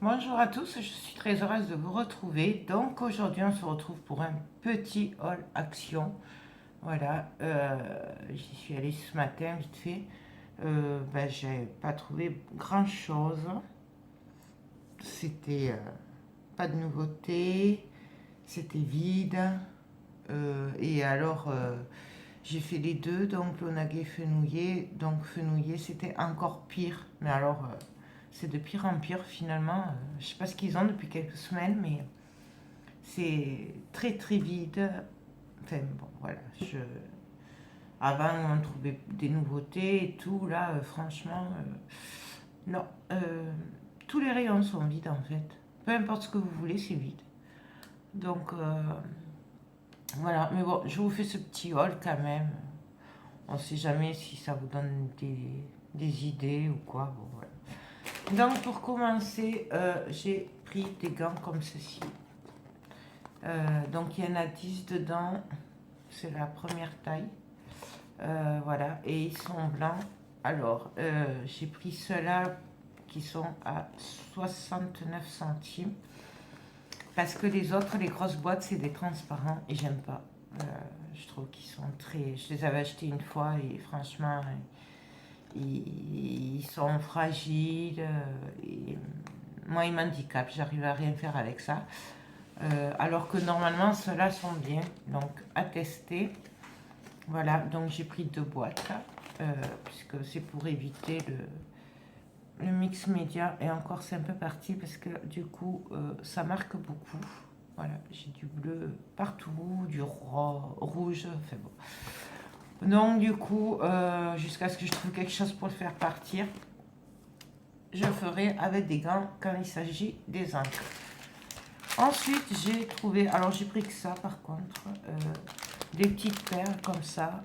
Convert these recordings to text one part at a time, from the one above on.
Bonjour à tous, je suis très heureuse de vous retrouver. Donc aujourd'hui on se retrouve pour un petit haul action. Voilà, j'y suis allée ce matin vite fait. J'ai pas trouvé grand chose. C'était pas de nouveauté, c'était vide. Et alors j'ai fait les deux, donc l'onagé fenouillé. Donc fenouillé c'était encore pire, mais alors c'est de pire en pire finalement. Je sais pas ce qu'ils ont depuis quelques semaines, mais c'est très très vide. Enfin bon, voilà. Avant, on trouvait des nouveautés et tout. Là, franchement, non. Tous les rayons sont vides en fait. Peu importe ce que vous voulez, c'est vide. Donc, voilà. Mais bon, je vous fais ce petit haul quand même. On sait jamais si ça vous donne des idées ou quoi. Bon, voilà. Donc, pour commencer, j'ai pris des gants comme ceci. Donc il y en a 10 dedans, c'est la première taille. Voilà, et ils sont blancs. Alors, j'ai pris ceux-là qui sont à 69 centimes. Parce que les autres, les grosses boîtes, c'est des transparents et j'aime pas. Je trouve qu'ils sont très... Je les avais achetés une fois et franchement, ils sont fragiles. Et moi, ils m'handicapent. J'arrive à rien faire avec ça. Alors que normalement ceux-là sont bien, donc à tester. Voilà, donc j'ai pris 2 boîtes puisque c'est pour éviter le mix média. Et encore c'est un peu parti parce que du coup ça marque beaucoup. Voilà, j'ai du bleu partout, du rouge, enfin bon. Donc du coup jusqu'à ce que je trouve quelque chose pour le faire partir, je ferai avec des gants quand il s'agit des encres. Ensuite, j'ai trouvé, alors j'ai pris que ça par contre, des petites perles comme ça.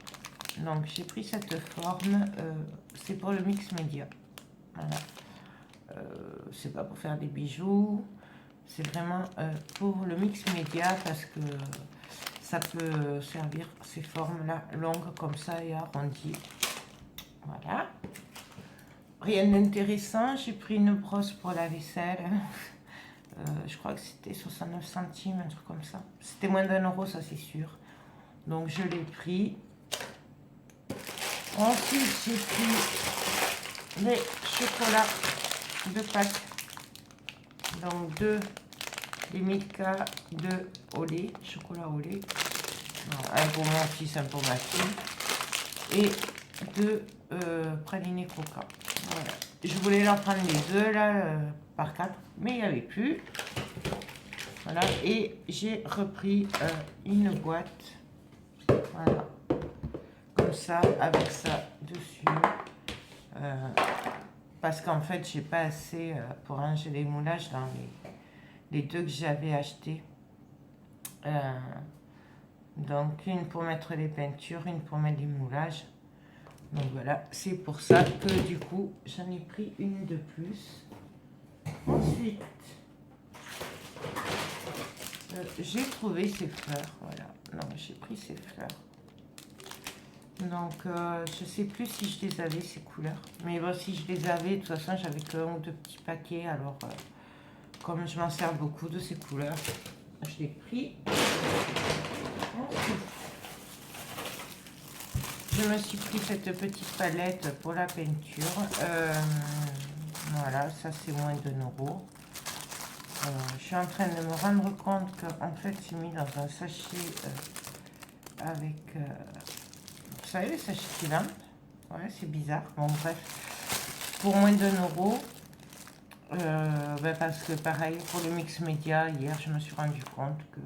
Donc j'ai pris cette forme, c'est pour le mix média. Voilà. C'est pas pour faire des bijoux, c'est vraiment pour le mix média parce que ça peut servir ces formes-là longues comme ça et arrondies. Voilà. Rien d'intéressant, j'ai pris une brosse pour la vaisselle. Je crois que c'était 69 centimes, un truc comme ça. C'était moins d'1 euro, ça c'est sûr. Donc je l'ai pris. Ensuite, j'ai pris les chocolats de Pâques. Donc 2 les Milka de au lait, chocolat au lait. Un pour mon fils, un pour ma fille. Et 2 pralinés coca. Voilà. Je voulais leur prendre les œufs là par 4, mais il n'y avait plus. Voilà, et j'ai repris une boîte, voilà, comme ça, avec ça dessus, parce qu'en fait, j'ai pas assez pour ranger les moulages dans les 2 que j'avais achetés. Donc, une pour mettre les peintures, une pour mettre les moulages. Donc voilà, c'est pour ça que du coup, j'en ai pris une de plus. Ensuite, j'ai trouvé ces fleurs, voilà. Non, j'ai pris ces fleurs. Donc, je sais plus si je les avais, ces couleurs. Mais bon, si je les avais, de toute façon, j'avais que 1 ou 2 petits paquets. Alors, comme je m'en sers beaucoup de ces couleurs, je l'ai pris. Ensuite, je me suis pris cette petite palette pour la peinture. Voilà, ça c'est moins d'1 euro. Je suis en train de me rendre compte qu'en fait c'est mis dans un sachet avec, vous savez, les sachets qui vendent. Ouais, c'est bizarre. Bon bref, pour moins d'1 euro. Parce que pareil pour le mix média, hier je me suis rendu compte que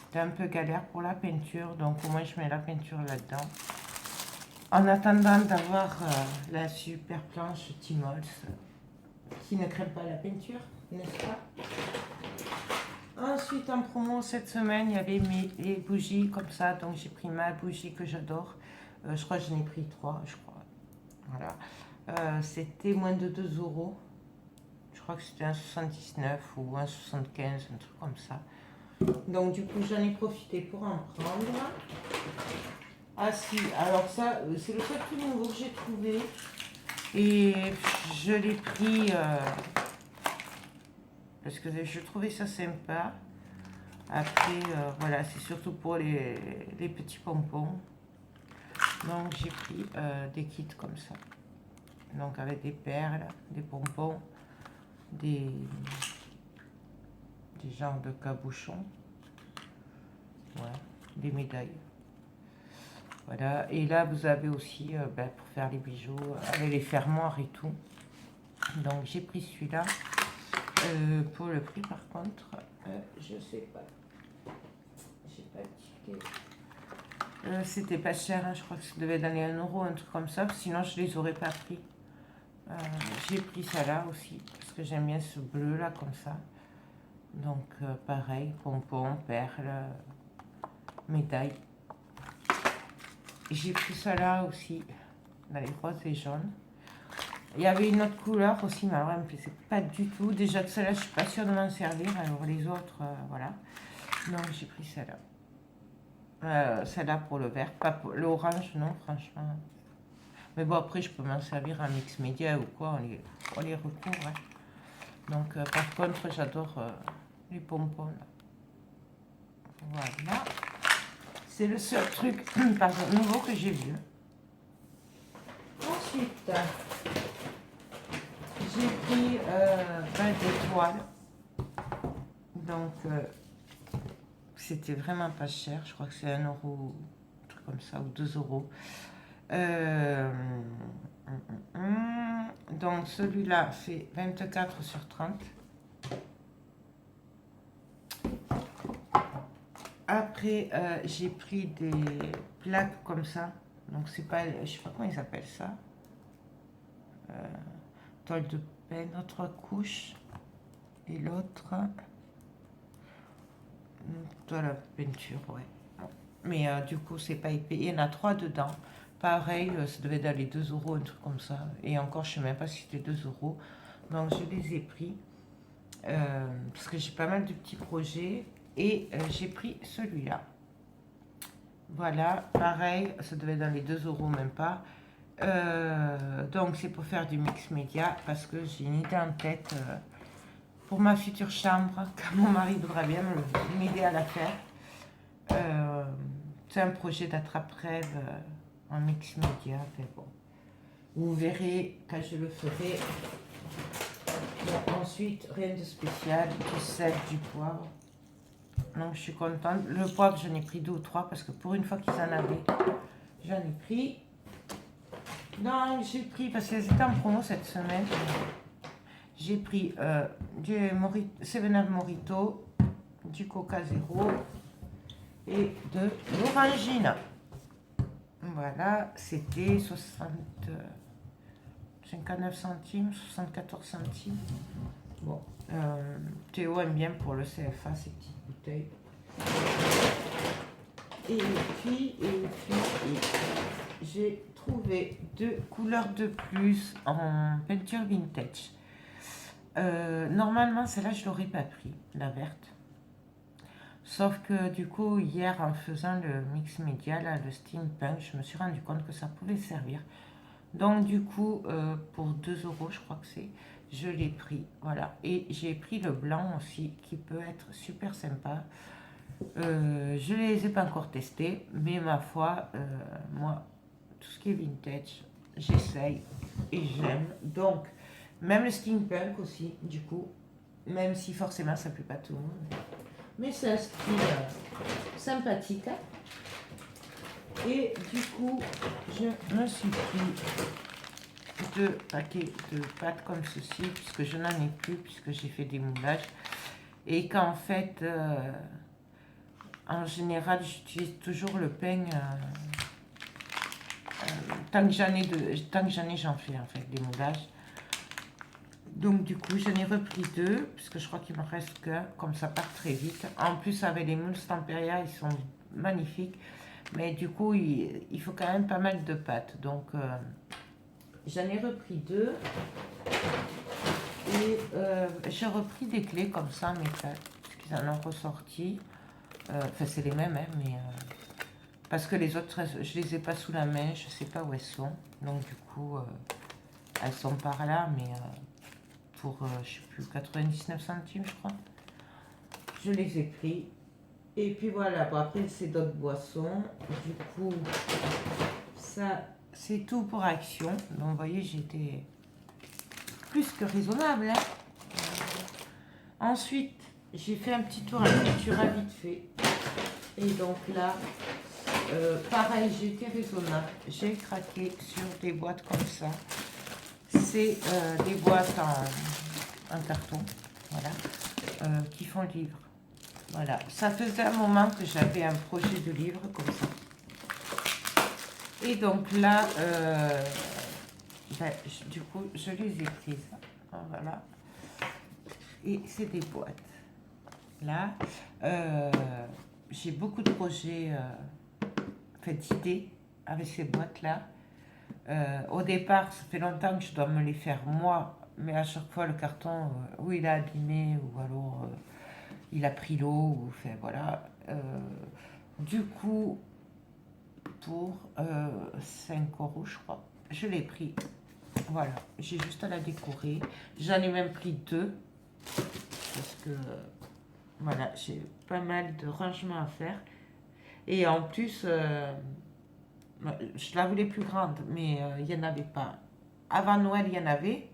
c'était un peu galère pour la peinture, donc au moins je mets la peinture là-dedans. En attendant d'avoir la super planche Timols qui ne crème pas la peinture, n'est-ce pas? Ensuite, en promo cette semaine, il y avait les bougies comme ça, donc j'ai pris ma bougie que j'adore. Je crois que j'en ai pris 3, je crois. Voilà. C'était moins de 2 euros. Je crois que c'était 1,79 ou 1,75, un truc comme ça. Donc du coup, j'en ai profité pour en prendre. Ah si, alors ça, c'est le seul tout nouveau que j'ai trouvé. Et je l'ai pris parce que je trouvais ça sympa. Après, voilà, c'est surtout pour les petits pompons. Donc j'ai pris des kits comme ça. Donc avec des perles, des pompons, des genres de cabochons. Ouais, des médailles. Voilà, et là vous avez aussi pour faire les bijoux, avec les fermoirs et tout. Donc j'ai pris celui-là. Pour le prix par contre, je sais pas. J'ai pas de ticket. C'était pas cher, hein, je crois que ça devait donner 1 euro, un truc comme ça, sinon je les aurais pas pris. J'ai pris ça là aussi, parce que j'aime bien ce bleu là comme ça. Donc pareil, pompons, perles, médailles. J'ai pris ça là aussi, dans les roses et jaunes. Il y avait une autre couleur aussi, mais alors elle me plaisait pas du tout. Déjà que celle-là, je suis pas sûre de m'en servir, alors les autres, voilà. Donc j'ai pris celle-là. Celle-là pour le vert, pas pour l'orange, non, franchement. Mais bon, après, je peux m'en servir en mix média ou quoi, on les recouvre. Hein. Donc, par contre, j'adore les pompons. Là. Voilà. C'est le seul truc pardon, nouveau que j'ai vu. Ensuite, j'ai pris 20 étoiles. Donc, c'était vraiment pas cher. Je crois que c'est 1 euro, un truc comme ça, ou 2 euros. Donc celui-là fait 24 sur 30. Après j'ai pris des plaques comme ça. Donc c'est pas, je sais pas comment ils appellent ça. Toile de peine, 3 couches. Et l'autre toile à peinture, ouais. Mais du coup c'est pas épais. Il y en a 3 dedans. Pareil, ça devait d'aller 2 euros, un truc comme ça. Et encore, je ne sais même pas si c'était 2 euros. Donc, je les ai pris. Parce que j'ai pas mal de petits projets. Et j'ai pris celui-là. Voilà, pareil, ça devait dans les 2 euros, même pas. Donc, c'est pour faire du mix média. Parce que j'ai une idée en tête pour ma future chambre. Quand mon mari voudra bien m'aider à la faire. C'est un projet d'attrape-rêve. En mix média, mais bon. Vous verrez quand je le ferai. Bon, ensuite, rien de spécial, du sel, du poivre. Donc je suis contente. Le poivre, j'en ai pris 2 ou 3 parce que pour une fois qu'ils en avaient, j'en ai pris. Donc j'ai pris, parce qu'elles étaient en promo cette semaine, j'ai pris du 7-Up Morito, du Coca Zéro et de l'orangina. Voilà, c'était 59 centimes, 74 centimes. Bon, Théo aime bien pour le CFA ces petites bouteilles. Et puis j'ai trouvé 2 couleurs de plus en peinture vintage. Normalement, celle-là, je ne l'aurais pas pris, la verte. Sauf que du coup, hier, en faisant le mix média, là, le steampunk, je me suis rendu compte que ça pouvait servir. Donc du coup, pour 2 euros, je crois que c'est, je l'ai pris. Voilà. Et j'ai pris le blanc aussi, qui peut être super sympa. Je ne les ai pas encore testés, mais ma foi, moi, tout ce qui est vintage, j'essaye et j'aime. Donc, même le steampunk aussi, du coup, même si forcément ça ne plaît pas tout le monde. Mais c'est un style sympathique. Hein. Et du coup, je me suis pris 2 paquets de pâtes comme ceci, puisque je n'en ai plus, puisque j'ai fait des moulages. Et qu'en fait, en général, j'utilise toujours le pain. Tant que j'en ai, j'en fais en fait des moulages. Donc du coup, j'en ai repris 2, puisque je crois qu'il me reste qu'un, comme ça part très vite. En plus, avec les moules Stamperia, ils sont magnifiques. Mais du coup, il faut quand même pas mal de pâtes. Donc, j'en ai repris 2. Et j'ai repris des clés comme ça, mais parce qu'ils en ont ressorti. Enfin, c'est les mêmes, hein, mais... parce que les autres, je les ai pas sous la main, je sais pas où elles sont. Donc, du coup, elles sont par là, mais... pour, je sais plus, 99 centimes, je crois. Je les ai pris. Et puis voilà, bon, après c'est d'autres boissons. Du coup, ça c'est tout pour Action. Donc vous voyez, j'étais plus que raisonnable. Hein. Ensuite, j'ai fait un petit tour à Cultura vite fait. Et donc là, pareil, j'ai été raisonnable. J'ai craqué sur des boîtes comme ça. C'est des boîtes en carton, voilà, qui font livre. Voilà, ça faisait un moment que j'avais un projet de livre comme ça. Et donc là, du coup, je les ai prises. Voilà. Et c'est des boîtes. Là, j'ai beaucoup de projets, d'idées avec ces boîtes-là. Au départ, ça fait longtemps que je dois me les faire moi, mais à chaque fois, le carton, ou il a abîmé, ou alors il a pris l'eau, ou enfin voilà. Du coup, pour 5 euros, je crois, je l'ai pris. Voilà, j'ai juste à la décorer. J'en ai même pris 2, parce que voilà, j'ai pas mal de rangements à faire. Et en plus, je la voulais plus grande, mais il n'y en avait pas. Avant Noël, il y en avait,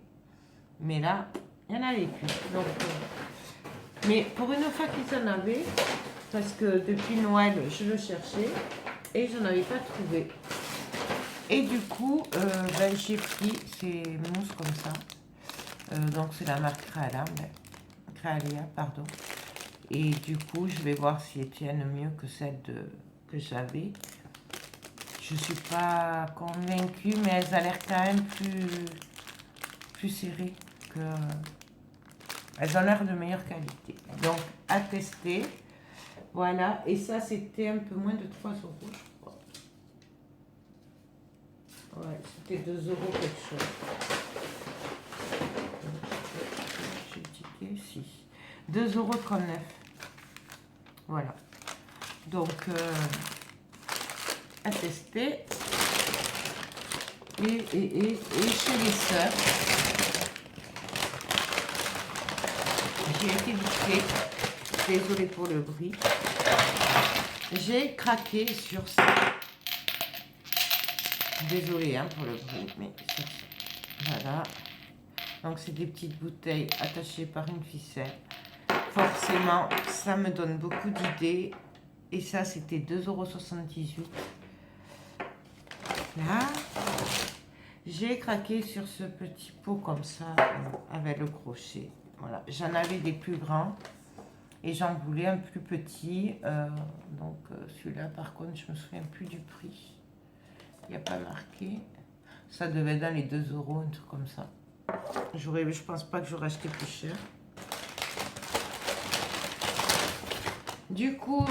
mais là, il n'y en avait plus. Donc, mais pour une fois qu'ils en avaient, parce que depuis Noël, je le cherchais et je n'en avais pas trouvé. Et du coup, j'ai pris ces mousses comme ça. Donc, c'est la marque Créalia, pardon. Et du coup, je vais voir si elles tiennent mieux que celles que j'avais. Je ne suis pas convaincue, mais elles ont l'air quand même plus serrées que... Elles ont l'air de meilleure qualité. Donc, à tester. Voilà. Et ça, c'était un peu moins de 3 euros, je crois. Ouais, c'était 2 euros quelque chose. J'ai tiqué, si. 2,39 €. Voilà. Donc, à tester. Et chez les sœurs, j'ai été vite fait. Désolée pour le bruit. J'ai craqué sur ça. Désolée hein, pour le bruit, mais c'est ça. Voilà. Donc, c'est des petites bouteilles attachées par une ficelle. Forcément, ça me donne beaucoup d'idées. Et ça, c'était 2,78 €. Là, j'ai craqué sur ce petit pot comme ça, avec le crochet. Voilà, j'en avais des plus grands et j'en voulais un plus petit. Donc, celui-là, par contre, je me souviens plus du prix. Il n'y a pas marqué. Ça devait être dans les 2 €, un truc comme ça. Je pense pas que j'aurais acheté plus cher. Du coup,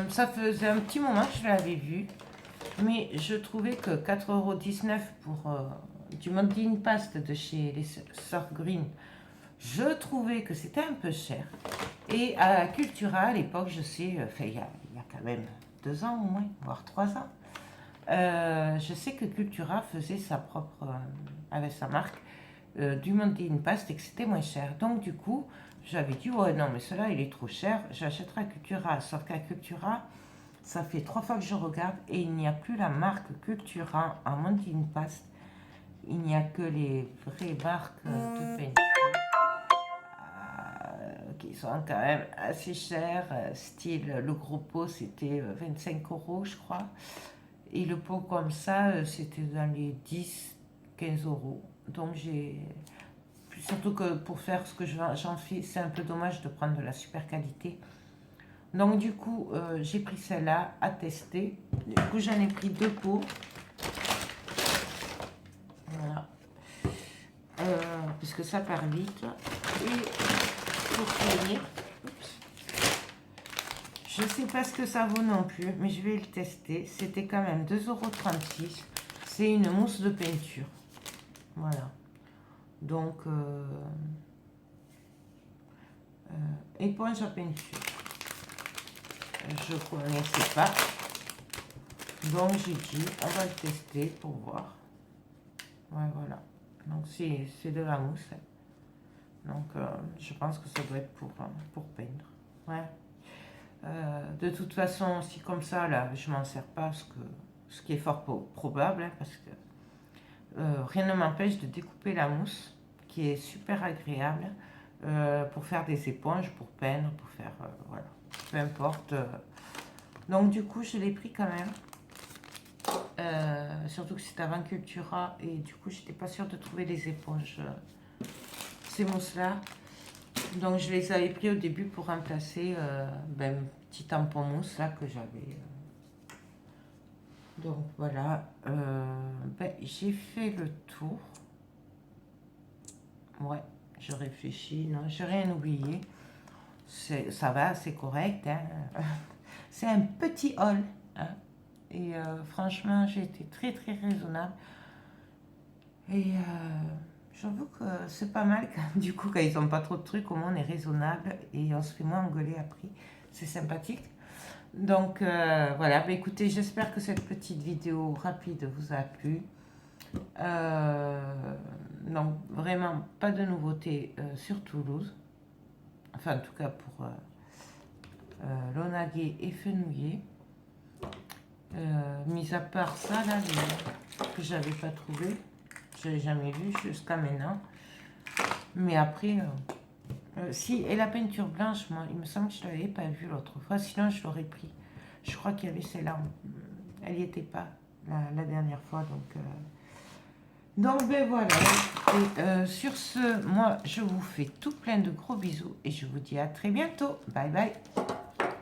ça faisait un petit moment que je l'avais vu, mais je trouvais que 4,19 € pour du Mountain Paste de chez les Sœurs Green, je trouvais que c'était un peu cher. Et à Cultura, à l'époque, je sais, il y a quand même 2 ans au moins, voire 3 ans, je sais que Cultura faisait sa propre, avec sa marque, du Mountain Paste et que c'était moins cher. Donc du coup, j'avais dit, ouais, non, mais cela, il est trop cher, j'achèterai à Cultura. Sauf qu'à Cultura, ça fait 3 fois que je regarde et il n'y a plus la marque Cultura en Mountain Paste. Il n'y a que les vraies marques de peinture qui sont quand même assez chères. Style, le gros pot, c'était 25 € je crois. Et le pot comme ça, c'était dans les 10-15 €. Donc j'ai... Surtout que pour faire ce que j'en fais, c'est un peu dommage de prendre de la super qualité. Donc du coup, j'ai pris celle-là à tester. Du coup, j'en ai pris 2 pots. Voilà. Puisque ça part vite. Et pour finir, je ne sais pas ce que ça vaut non plus, mais je vais le tester. C'était quand même 2,36 €. C'est une mousse de peinture. Voilà. Donc, éponge à peinture. Je ne connaissais pas. Donc, j'ai dit, on va le tester pour voir. Ouais, voilà. Donc, c'est de la mousse. Donc, je pense que ça doit être pour peindre. Ouais. De toute façon, si comme ça, là, je m'en sers pas, ce qui est fort probable, hein, parce que rien ne m'empêche de découper la mousse, qui est super agréable, pour faire des éponges, pour peindre, pour faire, voilà, peu importe. Donc du coup, je l'ai pris quand même. Surtout que c'est avant Cultura, et du coup, j'étais pas sûre de trouver les éponges, ces mousses-là. Donc je les avais pris au début pour remplacer un petit tampon mousse là que j'avais. Donc voilà, j'ai fait le tour. Ouais, je réfléchis, non, j'ai rien oublié. Ça va, c'est correct. Hein. C'est un petit haul. Hein. Et franchement, j'ai été très très raisonnable. Et j'avoue que c'est pas mal quand, du coup, quand ils n'ont pas trop de trucs, au moins on est raisonnable et on se fait moins engueuler après. C'est sympathique. Donc voilà, écoutez, j'espère que cette petite vidéo rapide vous a plu. Donc vraiment pas de nouveautés sur Toulouse. Enfin, en tout cas pour Launaguet et Fenouillet. Mis à part ça, là, que j'avais pas trouvé. Je l'ai jamais vu jusqu'à maintenant. Mais après, si, et la peinture blanche, moi, il me semble que je ne l'avais pas vue l'autre fois. Sinon, je l'aurais pris. Je crois qu'il y avait celle-là. Elle n'y était pas la dernière fois. Donc ben voilà. Et, sur ce, moi, je vous fais tout plein de gros bisous. Et je vous dis à très bientôt. Bye bye.